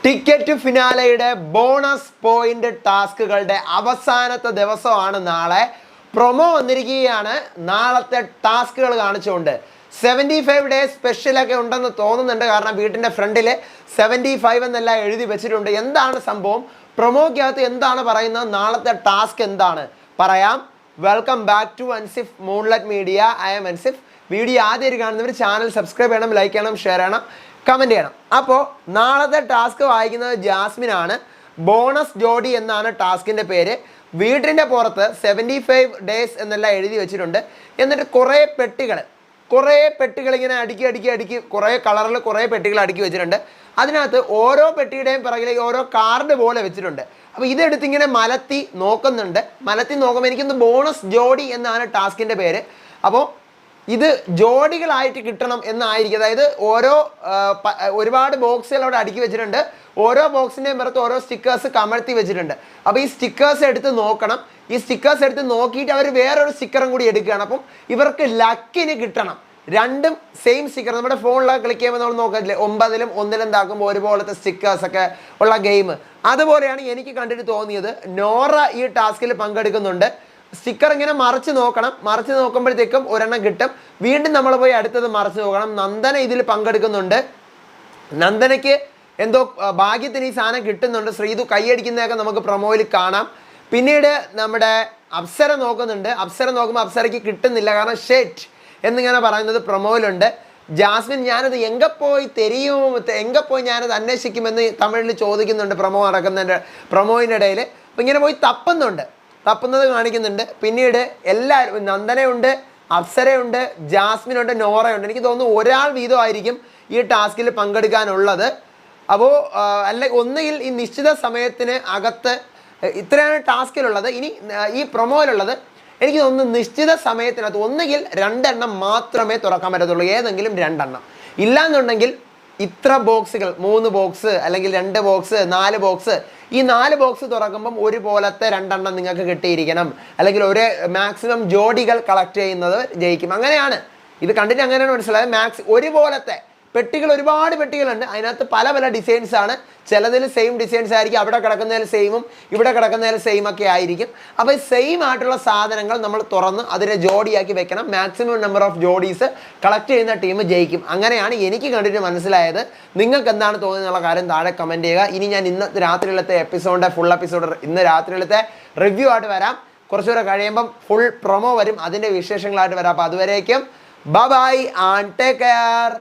Ticket ഫിനാലയുടെ bonus point ടാസ്കുകളുടെ അവസാനത്തെ ദിവസമാണ് നാളെ. പ്രൊമോ വന്നിരിക്കുകയാണ് നാളത്തെ ടാസ്കുകൾ കാണിച്ചുകൊണ്ട്. 75 ഡേയ്സ് സ്പെഷ്യലൊക്കെ ഉണ്ടെന്ന് തോന്നുന്നുണ്ട്. കാരണം വീട്ടിൻ്റെ ഫ്രണ്ടിൽ 75 എന്നെല്ലാം എഴുതി വെച്ചിട്ടുണ്ട്. എന്താണ് സംഭവം, പ്രൊമോക്കകത്ത് എന്താണ് പറയുന്നത്, നാളത്തെ ടാസ്ക് എന്താണ് പറയാം. Welcome back to Ansif moonlight media. I'm Ansif. Video ആദ്യമായിട്ട് കാണുന്നവർ ചാനൽ സബ്സ്ക്രൈബ് ചെയ്യണം, ലൈക്ക് ചെയ്യണം, ഷെയർ ചെയ്യണം, കമൻറ്റ് ചെയ്യണം. അപ്പോൾ നാളത്തെ ടാസ്ക് വായിക്കുന്നത് ജാസ്മിനാണ്. ബോണസ് ജോഡി എന്നാണ് ടാസ്കിൻ്റെ പേര്. വീടിൻ്റെ പുറത്ത് 75 ഡേയ്സ് എന്നെല്ലാം എഴുതി വെച്ചിട്ടുണ്ട്. എന്നിട്ട് കുറേ പെട്ടികൾ ഇങ്ങനെ അടുക്കി കുറേ കളറിൽ കുറേ പെട്ടികൾ അടുക്കി വെച്ചിട്ടുണ്ട്. അതിനകത്ത് ഓരോ പെട്ടിയുടെയും പിറകിലേക്ക് ഓരോ കാർഡ് പോലെ വെച്ചിട്ടുണ്ട്. അപ്പോൾ ഇതെടുത്ത് ഇങ്ങനെ മലത്തി നോക്കുമ്പോൾ എനിക്കൊന്ന് ബോണസ് ജോഡി എന്നാണ് ടാസ്കിൻ്റെ പേര്. അപ്പോൾ ഇത് ജോഡികളായിട്ട് കിട്ടണം എന്നായിരിക്കും. അതായത് ഒരുപാട് ബോക്സുകൾ അവിടെ അടുക്കി വെച്ചിട്ടുണ്ട്. ഓരോ ബോക്സിൻ്റെയും പുറത്ത് ഓരോ സ്റ്റിക്കേഴ്സ് കമഴ്ത്തി വെച്ചിട്ടുണ്ട്. അപ്പോൾ ഈ സ്റ്റിക്കേഴ്സ് എടുത്ത് നോക്കണം. ഈ സ്റ്റിക്കേഴ്സ് എടുത്ത് നോക്കിയിട്ട് അവർ വേറൊരു സ്റ്റിക്കറും കൂടി എടുക്കുകയാണ്. അപ്പം ഇവർക്ക് ലക്കിന് കിട്ടണം രണ്ടും സെയിം സ്റ്റിക്കർ. നമ്മുടെ ഫോണിലൊക്കെ ക്ലിക്ക് ചെയ്യുമ്പോൾ നമ്മൾ നോക്കില്ലേ, 9-ലും 1-ലും താക്കുമ്പോൾ ഒരുപോലത്തെ സ്റ്റിക്കേഴ്സൊക്കെ ഉള്ള ഗെയിം. അതുപോലെയാണ് എനിക്ക് കണ്ടിട്ട് തോന്നിയത്. നോറ ഈ ടാസ്കിൽ പങ്കെടുക്കുന്നുണ്ട്. സ്റ്റിക്കർ ഇങ്ങനെ മറിച്ച് നോക്കുമ്പോഴത്തേക്കും ഒരെണ്ണം കിട്ടും. വീണ്ടും നമ്മൾ പോയി അടുത്തത് മറിച്ച് നോക്കണം. നന്ദന ഇതിൽ പങ്കെടുക്കുന്നുണ്ട്. നന്ദനയ്ക്ക് എന്തോ ഭാഗ്യത്തിന് ഈ സാധനം കിട്ടുന്നുണ്ട്. ശ്രീതു കൈയടിക്കുന്നതൊക്കെ നമുക്ക് പ്രൊമോയിൽ കാണാം. പിന്നീട് നമ്മുടെ അപ്സര നോക്കുന്നുണ്ട്. അപ്സര നോക്കുമ്പോൾ അപ്സരയ്ക്ക് കിട്ടുന്നില്ല. കാരണം ഷെറ്റ് എന്നിങ്ങനെ പറയുന്നത് പ്രൊമോയിലുണ്ട്. ജാസ്മിൻ ഞാനത് എங்கே പോയി ഞാനത് അന്വേഷിക്കുമെന്ന് തമിഴിൽ ചോദിക്കുന്നുണ്ട് പ്രൊമോയിൻ്റെ ഇടയിൽ. അപ്പം ഇങ്ങനെ പോയി തപ്പുന്നത് കാണിക്കുന്നുണ്ട്. പിന്നീട് എല്ലാവരും, നന്ദനയുണ്ട്, അപ്സരയുണ്ട്, ജാസ്മിനുണ്ട്, നോറയുണ്ട്. എനിക്ക് തോന്നുന്നു ഒരാൾ വീതമായിരിക്കും ഈ ടാസ്കിൽ പങ്കെടുക്കാനുള്ളത്. അപ്പോൾ ഒന്നുകിൽ ഈ നിശ്ചിത സമയത്തിന് അകത്ത് ഇത്രയാണ് ടാസ്കിലുള്ളത്. ഇനി ഈ പ്രൊമോയിലുള്ളത് എനിക്ക് തോന്നുന്നു നിശ്ചിത സമയത്തിനകത്ത് ഒന്നുകിൽ 2 എണ്ണം മാത്രമേ തുറക്കാൻ പറ്റത്തുള്ളൂ. ഏതെങ്കിലും 2 എണ്ണം. ഇല്ലാന്നുണ്ടെങ്കിൽ ഇത്ര ബോക്സുകൾ, 3 ബോക്സ് അല്ലെങ്കിൽ 2 ബോക്സ്, 4 ബോക്സ്, ഈ 4 ബോക്സ് തുറക്കുമ്പം ഒരുപോലത്തെ 2 എണ്ണം നിങ്ങൾക്ക് കിട്ടിയിരിക്കണം. അല്ലെങ്കിൽ മാക്സിമം ജോഡികൾ കളക്ട് ചെയ്യുന്നത് ജയിക്കും. അങ്ങനെയാണ് ഇത് കണ്ടിട്ട് അങ്ങനെയാണ് മനസ്സിലായത്. ഒരുപോലത്തെ ഒരുപാട് പെട്ടികളുണ്ട്. അതിനകത്ത് പല ഡിസൈൻസ് ആണ്. ചിലതിൽ സെയിം ഡിസൈൻസ് ആയിരിക്കും. അവിടെ കിടക്കുന്നതിൽ സെയിമും ഇവിടെ കിടക്കുന്നതിൽ സെയിം ഒക്കെ ആയിരിക്കും. അപ്പോൾ ഈ സെയിം ആയിട്ടുള്ള സാധനങ്ങൾ നമ്മൾ തുറന്ന് അതിനെ ജോഡിയാക്കി വെക്കണം. മാക്സിമം നമ്പർ ഓഫ് ജോഡീസ് കളക്ട് ചെയ്യുന്ന ടീം ജയിക്കും. അങ്ങനെയാണ് എനിക്ക് കണ്ടിട്ട് മനസ്സിലായത്. നിങ്ങൾക്ക് എന്താണ് തോന്നുന്നുള്ള കാര്യം താഴെ കമൻറ്റ് ചെയ്യുക. ഇനി ഞാൻ ഇന്നത്തെ രാത്രിയിലത്തെ ഫുൾ എപ്പിസോഡ് ഇന്ന് രാത്രിയിലത്തെ റിവ്യൂ ആയിട്ട് വരാം. കുറച്ചുകൂടെ കഴിയുമ്പം ഫുൾ പ്രൊമോ വരും. അതിൻ്റെ വിശേഷങ്ങളായിട്ട് വരാം. അപ്പോൾ അതുവരേക്കും ബൈ ആൻഡ് ടേക്ക് കെയർ.